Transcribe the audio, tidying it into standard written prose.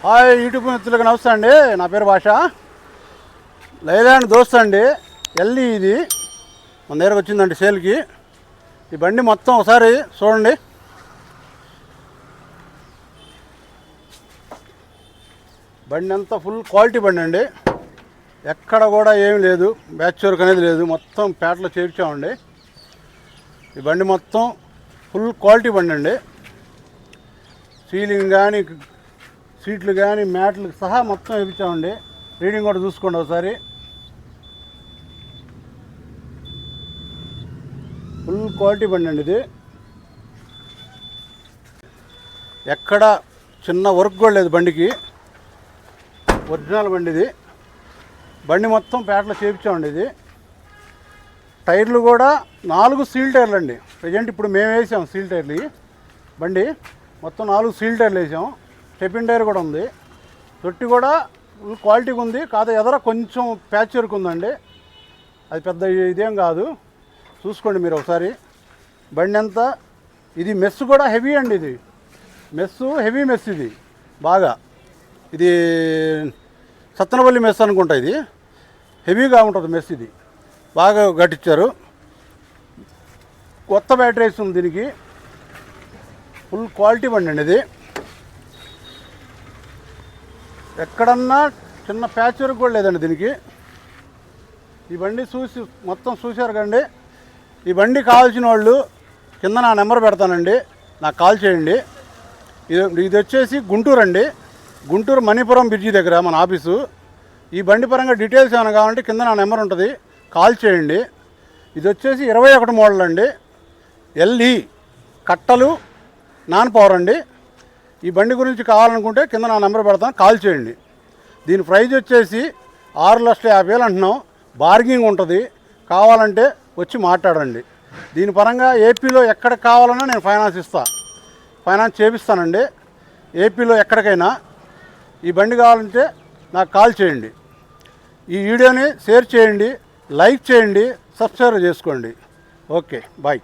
Hi YouTube మిత్రులకు నమస్తే అండి. నా పేరు భాష. లైలాండ్ దోస్త్ అండి. ఎల్ఈ ఇది మన దగ్గరకు వచ్చిందండి సేల్కి. ఈ బండి మొత్తం ఒకసారి చూడండి. బండి అంతా ఫుల్ క్వాలిటీ బండి అండి. ఎక్కడ కూడా ఏమి లేదు, బ్యాచ్ వర్క్ అనేది లేదు, మొత్తం పేటలో చేర్చామండి. ఈ బండి మొత్తం ఫుల్ క్వాలిటీ బండి అండి. సీలింగ్ కానీ, సీట్లు కానీ, మ్యాట్లు సహా మొత్తం వేయించామండి. రీడింగ్ కూడా చూసుకోండి ఒకసారి. ఫుల్ క్వాలిటీ బండి అండి ఇది. ఎక్కడ చిన్న వర్క్ కూడా లేదు బండికి. ఒరిజినల్ బండి ఇది. బండి మొత్తం పేటలో చేయించామండి. ఇది టైర్లు కూడా 4 సీల్ టైర్లు అండి. ప్రజెంట్ ఇప్పుడు మేము వేసాం సీల్ టైర్లు. బండి మొత్తం 4 సీల్ టైర్లు వేసాం. స్టెపిన్ టైర్ కూడా ఉంది. తొట్టి కూడా ఫుల్ క్వాలిటీగా ఉంది. కాదు ఎదర కొంచెం ప్యాచ్ వర్క్ ఉందండి. అది పెద్ద ఇదేం కాదు, చూసుకోండి మీరు ఒకసారి. బండి అంతా ఇది మెస్ కూడా హెవీ అండి. ఇది మెస్ హెవీ మెస్. ఇది బాగా, ఇది సత్తనపల్లి మెస్ అనుకుంటా. ఇది హెవీగా ఉంటుంది మెస్. ఇది బాగా కట్టించారు. కొత్త బ్యాటరీస్ ఉంది దీనికి. ఫుల్ క్వాలిటీ బండి అండి ఇది. ఎక్కడన్నా చిన్న ప్యాచ్ వర్క్ కూడా లేదండి దీనికి. ఈ బండి మొత్తం చూశారు కండి. ఈ బండి కావాల్సిన వాళ్ళు కింద నా నెంబర్ పెడతానండి, నాకు కాల్ చేయండి. ఇది వచ్చేసి గుంటూరు అండి. గుంటూరు మణిపురం బ్రిడ్జి దగ్గర మన ఆఫీసు. ఈ బండి పరంగా డీటెయిల్స్ ఏమైనా కావాలంటే కింద నా నెంబర్ ఉంటుంది, కాల్ చేయండి. ఇది వచ్చేసి 21 మోడల్ అండి. ఎల్ఈ కట్టలు నాన్ పవర్ అండి. ఈ బండి గురించి కావాలనుకుంటే కింద నా నెంబర్ పెడతాను, కాల్ చేయండి. దీని ప్రైజ్ వచ్చేసి 6,50,000 అంటున్నాం. బార్గింగ్ ఉంటుంది, కావాలంటే వచ్చి మాట్లాడండి. దీని పరంగా ఏపీలో ఎక్కడ కావాలన్నా నేను ఫైనాన్స్ చేపిస్తానండి. ఏపీలో ఎక్కడికైనా ఈ బండి కావాలంటే నాకు కాల్ చేయండి. ఈ వీడియోని షేర్ చేయండి, లైక్ చేయండి, సబ్స్క్రైబ్ చేసుకోండి. Okay, bye.